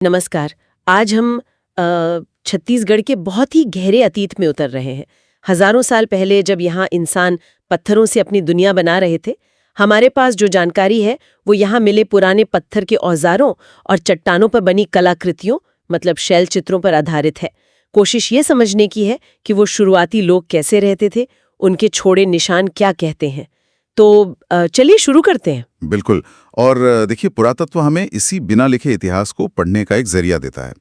नमस्कार। आज हम छत्तीसगढ़ के बहुत ही गहरे अतीत में उतर रहे हैं। हजारों साल पहले जब यहाँ इंसान पत्थरों से अपनी दुनिया बना रहे थे, हमारे पास जो जानकारी है वो यहाँ मिले पुराने पत्थर के औजारों और चट्टानों पर बनी कलाकृतियों मतलब शैल चित्रों पर आधारित है। कोशिश ये समझने की है कि वो शुरुआती लोग कैसे रहते थे, उनके छोड़े निशान क्या कहते हैं। तो चलिए शुरू करते हैं। बिल्कुल। और देखिए, पुरातत्व हमें इसी बिना लिखे इतिहास को पढ़ने का एक जरिया देता है।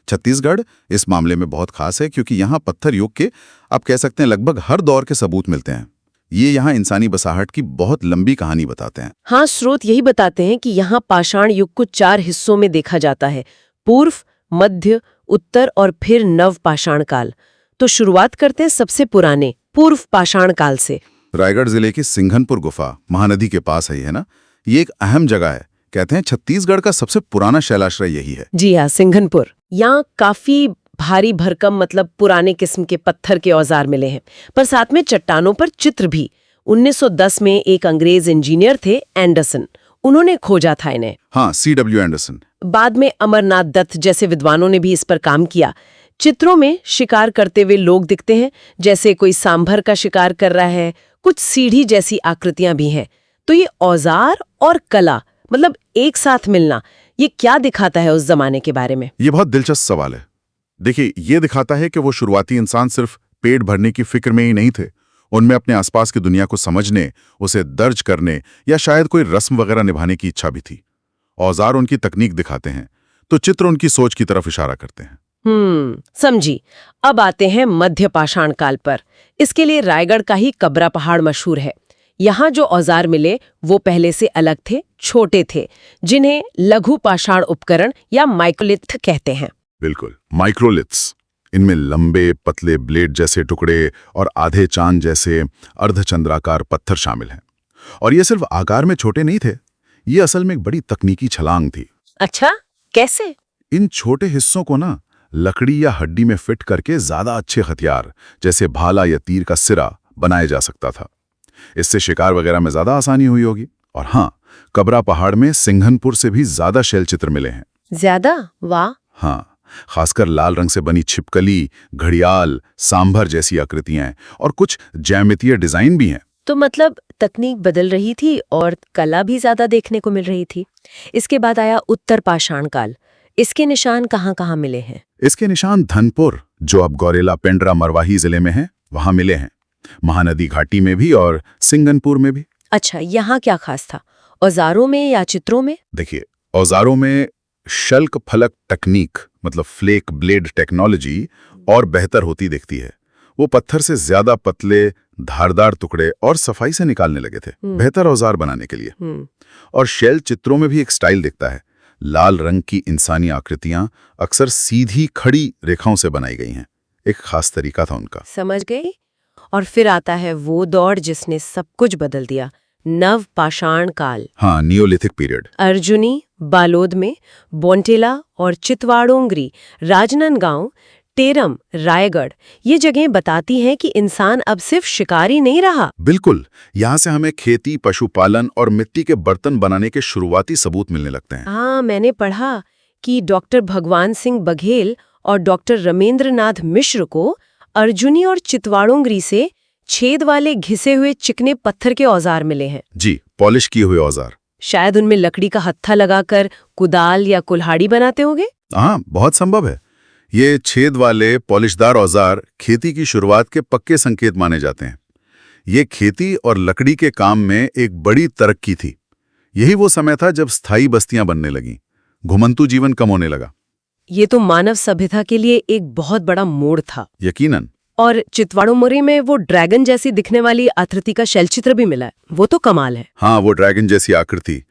छत्तीसगढ़ इस मामले में बहुत खास है क्योंकि यहाँ पत्थर युग के, आप कह सकते हैं, लगभग हर दौर के सबूत मिलते हैं। ये यहाँ इंसानी बसाहट की बहुत लंबी कहानी बताते हैं। हाँ, स्रोत यही बताते हैं कि यहाँ पाषाण युग को 4 हिस्सों में देखा जाता है: पूर्व, मध्य, उत्तर और फिर नव पाषाण काल। तो शुरुआत करते हैं सबसे पुराने पूर्व पाषाण काल से। रायगढ़ जिले की सिंघनपुर गुफा महानदी के पास है ना। ये एक अहम जगह है। कहते हैं छत्तीसगढ़ का सबसे पुराना शैलाश्रय यही है। जी हाँ, सिंघनपुर। यहाँ काफी भारी भरकम मतलब पुराने किस्म के पत्थर के औजार मिले हैं, पर साथ में चट्टानों पर चित्र भी। 1910 में एक अंग्रेज इंजीनियर थे, एंडरसन, उन्होंने खोजा था इन्हें। हाँ, C.W. एंडरसन। बाद में अमरनाथ दत्त जैसे विद्वानों ने भी इस पर काम किया। चित्रों में शिकार करते हुए लोग दिखते हैं, जैसे कोई सांभर का शिकार कर रहा है। कुछ सीढ़ी जैसी आकृतियां भी हैं। तो ये औजार और कला मतलब एक साथ मिलना, ये क्या दिखाता है उस जमाने के बारे में? ये बहुत दिलचस्प सवाल है। देखिए, ये दिखाता है कि वो शुरुआती इंसान सिर्फ पेट भरने की फिक्र में ही नहीं थे। उनमें अपने आसपास की दुनिया को समझने, उसे दर्ज करने या शायद कोई रस्म वगैरह निभाने की इच्छा भी थी। औजार उनकी तकनीक दिखाते हैं, तो चित्र उनकी सोच की तरफ इशारा करते हैं। समझी। अब आते हैं मध्य पाषाण काल पर। इसके लिए रायगढ़ का ही कबरा पहाड़ मशहूर है। यहाँ जो औजार मिले वो पहले से अलग थे, छोटे थे, जिन्हें लघु पाषाण उपकरण या माइक्रोलिथ कहते हैं। बिल्कुल, माइक्रोलिथ्स। इनमें लंबे पतले ब्लेड जैसे टुकड़े और आधे चांद जैसे अर्धचंद्राकार पत्थर शामिल हैं। और ये सिर्फ आकार में छोटे नहीं थे, ये असल में एक बड़ी तकनीकी छलांग थी। अच्छा, कैसे? इन छोटे हिस्सों को ना लकड़ी या हड्डी में फिट करके ज्यादा अच्छे हथियार जैसे भाला या तीर का सिरा बनाया जा सकता था। इससे शिकार वगैरह में ज्यादा आसानी हुई होगी। और हाँ, कबरा पहाड़ में सिंघनपुर से भी ज्यादा शैल चित्र मिले हैं। ज्यादा? वाह। हाँ, खासकर लाल रंग से बनी छिपकली, घड़ियाल, सांभर जैसी आकृतियां और कुछ ज्यामितीय डिजाइन भी हैं। तो मतलब तकनीक बदल रही थी और कला भी ज्यादा देखने को मिल रही थी। इसके बाद आया उत्तर पाषाण काल। इसके निशान कहाँ-कहाँ मिले हैं? इसके निशान धनपुर, जो अब गौरेला पेंड्रा मरवाही जिले में है, वहां मिले हैं। महानदी घाटी में भी और सिंघनपुर में भी। अच्छा, यहाँ क्या खास था? औजारों में या चित्रों में? देखिए, औजारों में शल्क फलक तकनीक मतलब फ्लेक ब्लेड टेक्नोलॉजी और बेहतर होती दिखती है। वो पत्थर से ज्यादा पतले धारदार टुकड़े और सफाई से निकालने लगे थे, बेहतर औजार बनाने के लिए। और शैल चित्रों में भी एक स्टाइल दिखता है। लाल रंग की इंसानी आकृतियां अक्सर सीधी खड़ी रेखाओं से बनाई गई हैं। एक खास तरीका था उनका। समझ गई। और फिर आता है वो दौर जिसने सब कुछ बदल दिया, नव पाषाण काल। हाँ, नियोलिथिक पीरियड। अर्जुनी, बालोद में, बोंटेला और चितवाड़ोंगरी, राजनांदगांव, टेरम, रायगढ़, ये जगहें बताती हैं कि इंसान अब सिर्फ शिकारी नहीं रहा। बिल्कुल, यहाँ से हमें खेती, पशुपालन और मिट्टी के बर्तन बनाने के शुरुआती सबूत मिलने लगते हैं। हाँ, मैंने पढ़ा कि डॉक्टर भगवान सिंह बघेल और डॉक्टर रमेंद्रनाथ मिश्र को अर्जुनी और चितवाड़ोंगरी से छेद वाले घिसे हुए चिकने पत्थर के औजार मिले हैं। जी, पॉलिश किए हुए औजार। शायद उनमें लकड़ी का हत्था लगाकर कुदाल या कुल्हाड़ी बनाते होंगे। हाँ, बहुत संभव है। ये छेद वाले पॉलिशदार औजार खेती की शुरुआत के पक्के संकेत माने जाते हैं। ये खेती और लकड़ी के काम में एक बड़ी तरक्की थी। यही वो समय था जब स्थायी बस्तियां बनने लगीं, घुमंतू जीवन कम होने लगा। ये तो मानव सभ्यता के लिए एक बहुत बड़ा मोड़ था। यकीनन। और चितवाड़ोंगरी में वो ड्रैगन जैसी दिखने वाली आकृति का शैलचित्र भी मिला है, वो तो कमाल है। हाँ, वो ड्रैगन जैसी आकृति,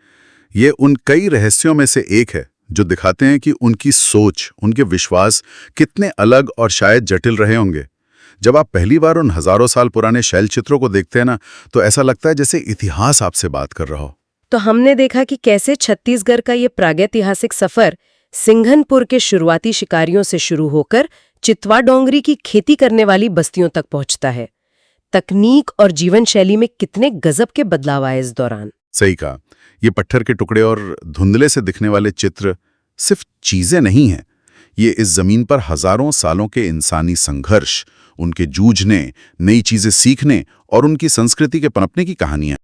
ये उन कई रहस्यों में से एक है जो दिखाते हैं कि उनकी सोच, उनके विश्वास कितने अलग और शायद जटिल रहे होंगे। जब आप पहली बार उन हजारों साल पुराने शैल चित्रों को देखते हैं ना, तो ऐसा लगता है जैसे इतिहास आपसे बात कर रहा हो। तो हमने देखा कि कैसे छत्तीसगढ़ का ये प्रागैतिहासिक सफर सिंघनपुर के शुरुआती शिकारियों से शुरू होकर चितवाड़ोंगरी की खेती करने वाली बस्तियों तक पहुंचता है। तकनीक और जीवन शैली में कितने गजब के बदलाव आए इस दौरान। सही कहा। ये पत्थर के टुकड़े और धुंधले से दिखने वाले चित्र सिर्फ चीजें नहीं हैं, ये इस जमीन पर हजारों सालों के इंसानी संघर्ष, उनके जूझने, नई चीजें सीखने और उनकी संस्कृति के पनपने की कहानियां।